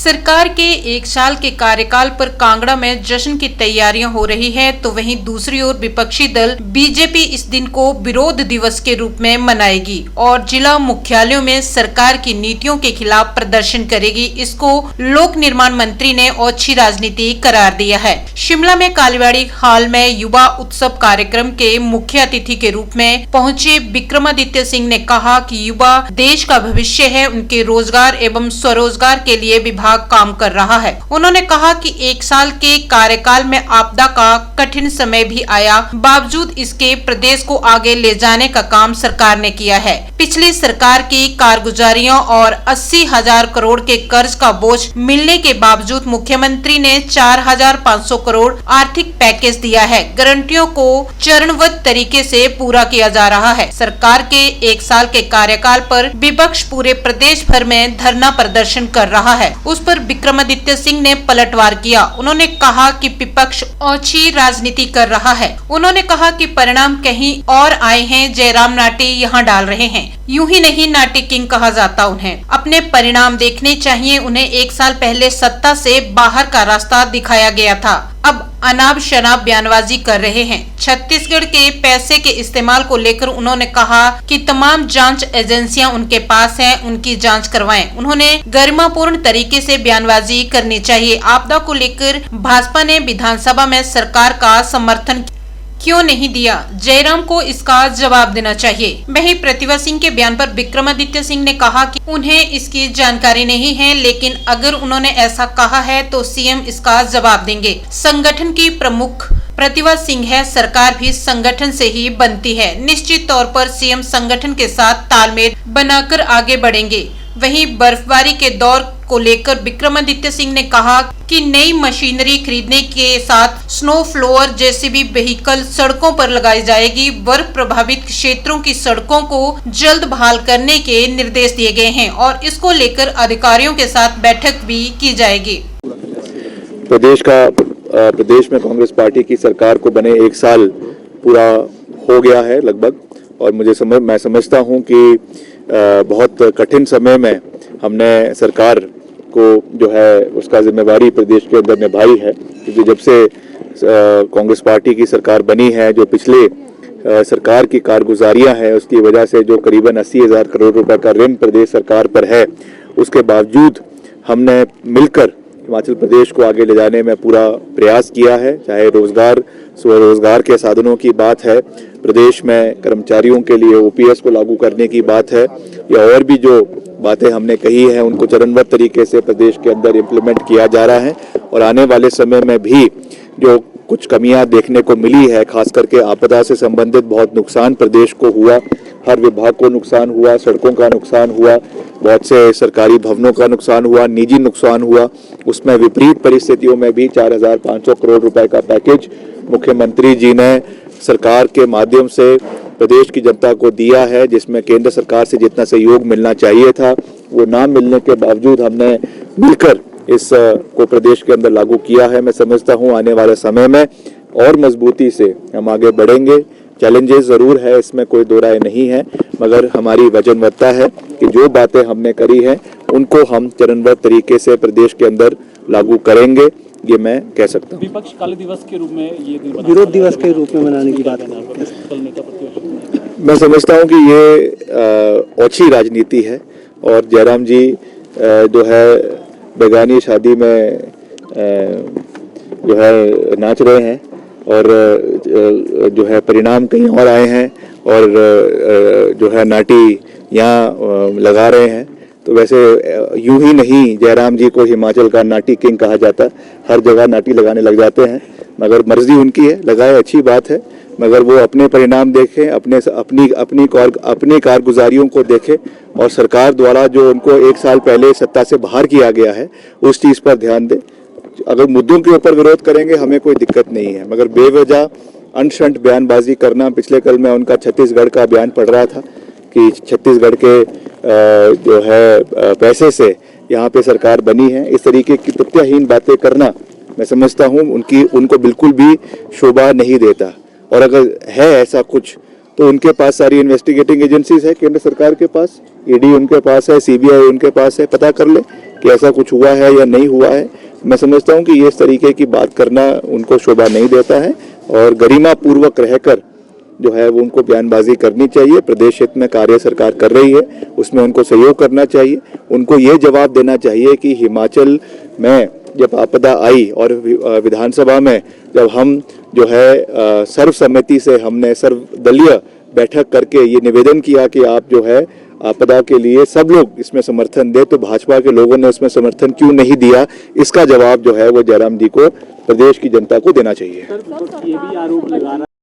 सरकार के एक साल के कार्यकाल पर कांगड़ा में जश्न की तैयारियां हो रही है, तो वहीं दूसरी ओर विपक्षी दल बीजेपी इस दिन को विरोध दिवस के रूप में मनाएगी और जिला मुख्यालयों में सरकार की नीतियों के खिलाफ प्रदर्शन करेगी। इसको लोक निर्माण मंत्री ने ओछी राजनीति करार दिया है। शिमला में कालीबाड़ी हाल में युवा उत्सव कार्यक्रम के मुख्य अतिथि के रूप में पहुंचे विक्रमादित्य सिंह ने कहा कि युवा देश का भविष्य है, उनके रोजगार एवं स्वरोजगार के लिए विभाग काम कर रहा है। उन्होंने कहा कि एक साल के कार्यकाल में आपदा का कठिन समय भी आया, बावजूद इसके प्रदेश को आगे ले जाने का काम सरकार ने किया है। पिछली सरकार की कारगुजारियों और 80,000 करोड़ के कर्ज का बोझ मिलने के बावजूद मुख्यमंत्री ने 4,500 करोड़ आर्थिक पैकेज दिया है। गारंटियों को चरणबद्ध तरीके से पूरा किया जा रहा है। सरकार के एक साल के कार्यकाल पर विपक्ष पूरे प्रदेश भर में धरना प्रदर्शन कर रहा है। उस पर विक्रमादित्य सिंह ने पलटवार किया। उन्होंने कहा कि विपक्ष ओछी राजनीति कर रहा है। उन्होंने कहा कि परिणाम कहीं और आए हैं, जयराम नाटी यहाँ डाल रहे हैं। यूं ही नहीं, नाटी किंग कहा जाता उन्हें। अपने परिणाम देखने चाहिए। उन्हें एक साल पहले सत्ता से बाहर का रास्ता दिखाया गया था, अब अनाप शनाप बयानबाजी कर रहे हैं। छत्तीसगढ़ के पैसे के इस्तेमाल को लेकर उन्होंने कहा कि तमाम जांच एजेंसियां उनके पास हैं, उनकी जांच करवाएं। उन्होंने गरिमापूर्ण तरीके से बयानबाजी करनी चाहिए। आपदा को लेकर भाजपा ने विधानसभा में सरकार का समर्थन क्यों नहीं दिया, जयराम को इसका जवाब देना चाहिए। वहीं प्रतिभा सिंह के बयान पर विक्रमादित्य सिंह ने कहा कि उन्हें इसकी जानकारी नहीं है, लेकिन अगर उन्होंने ऐसा कहा है तो सीएम इसका जवाब देंगे। संगठन की प्रमुख प्रतिभा सिंह है, सरकार भी संगठन से ही बनती है। निश्चित तौर पर सीएम संगठन के साथ तालमेल बनाकर आगे बढ़ेंगे। वहीं बर्फबारी के दौर को लेकर विक्रमादित्य सिंह ने कहा कि नई मशीनरी खरीदने के साथ स्नो फ्लोअर जेसीबी व्हीकल सड़कों पर लगाई जाएगी। बर्फ प्रभावित क्षेत्रों की सड़कों को जल्द बहाल करने के निर्देश दिए गए हैं और इसको लेकर अधिकारियों के साथ बैठक भी की जाएगी। प्रदेश में कांग्रेस पार्टी की सरकार को बने एक साल पूरा हो गया है लगभग, और मैं समझता हूं कि बहुत कठिन समय में हमने सरकार को जो है उसका जिम्मेवारी प्रदेश के अंदर निभाई है, क्योंकि जब से कांग्रेस पार्टी की सरकार बनी है, जो पिछले सरकार की कारगुजारियां हैं उसकी वजह से जो करीबन 80,000 करोड़ रुपए का ऋण प्रदेश सरकार पर है, उसके बावजूद हमने मिलकर हिमाचल प्रदेश को आगे ले जाने में पूरा प्रयास किया है। चाहे रोजगार स्वरोजगार के साधनों की बात है, प्रदेश में कर्मचारियों के लिए ओपीएस को लागू करने की बात है, या और भी जो बातें हमने कही हैं उनको चरणबद्ध तरीके से प्रदेश के अंदर इम्प्लीमेंट किया जा रहा है। और आने वाले समय में भी जो कुछ कमियां देखने को मिली है, खास करके आपदा से संबंधित बहुत नुकसान प्रदेश को हुआ, हर विभाग को नुकसान हुआ, सड़कों का नुकसान हुआ, बहुत से सरकारी भवनों का नुकसान हुआ, निजी नुकसान हुआ, उसमें विपरीत परिस्थितियों में भी 4,500 करोड़ रुपए का पैकेज मुख्यमंत्री जी ने सरकार के माध्यम से प्रदेश की जनता को दिया है, जिसमें केंद्र सरकार से जितना सहयोग मिलना चाहिए था वो ना मिलने के बावजूद हमने मिलकर इस को प्रदेश के अंदर लागू किया है। मैं समझता हूं आने वाले समय में और मजबूती से हम आगे बढ़ेंगे। चैलेंजेस जरूर है, इसमें कोई दो राय नहीं है, मगर हमारी वचनबद्धता है कि जो बातें हमने करी हैं उनको हम चरणबद्ध तरीके से प्रदेश के अंदर लागू करेंगे, ये मैं कह सकता हूँ। विपक्ष काले दिवस के रूप में ये विरोध दिवस के रूप में मनाने की बात है। मैं समझता हूँ कि ये ओछी राजनीति है और जयराम जी जो है बेगानी शादी में जो है नाच रहे हैं और जो है परिणाम कहीं और आए हैं और जो है नाटी यहाँ लगा रहे हैं। तो वैसे यूं ही नहीं, जयराम जी को हिमाचल का नाटी किंग कहा जाता, हर जगह नाटी लगाने लग जाते हैं, मगर मर्जी उनकी है, लगाए अच्छी बात है, मगर वो अपने परिणाम देखें, अपनी कारगुजारियों को देखें और सरकार द्वारा जो उनको एक साल पहले सत्ता से बाहर किया गया है उस चीज़ पर ध्यान दें। अगर मुद्दों के ऊपर विरोध करेंगे हमें कोई दिक्कत नहीं है, मगर बेवजह अनशंट बयानबाजी करना, पिछले कल मैं उनका छत्तीसगढ़ का बयान पढ़ रहा था कि छत्तीसगढ़ के जो है पैसे से यहाँ पे सरकार बनी है, इस तरीके की तथ्यहीन बातें करना मैं समझता हूँ उनको बिल्कुल भी शोभा नहीं देता। और अगर है ऐसा कुछ तो उनके पास सारी इन्वेस्टिगेटिंग एजेंसीज है केंद्र सरकार के पास, ईडी उनके पास है, सीबीआई उनके पास है, पता कर ले कि ऐसा कुछ हुआ है या नहीं हुआ है। मैं समझता हूं कि ये इस तरीके की बात करना उनको शोभा नहीं देता है और गरिमा पूर्वक रहकर जो है वो उनको बयानबाजी करनी चाहिए। प्रदेश हित में कार्य सरकार कर रही है, उसमें उनको सहयोग करना चाहिए। उनको ये जवाब देना चाहिए कि हिमाचल में जब आपदा आई और विधानसभा में जब हम जो है सर्वसम्मति से हमने सर्वदलीय बैठक करके ये निवेदन किया कि आप जो है आपदा के लिए सब लोग इसमें समर्थन दे, तो भाजपा के लोगों ने उसमें समर्थन क्यों नहीं दिया, इसका जवाब जो है वो जयराम जी को प्रदेश की जनता को देना चाहिए। सर ये भी आरोप लगा रहा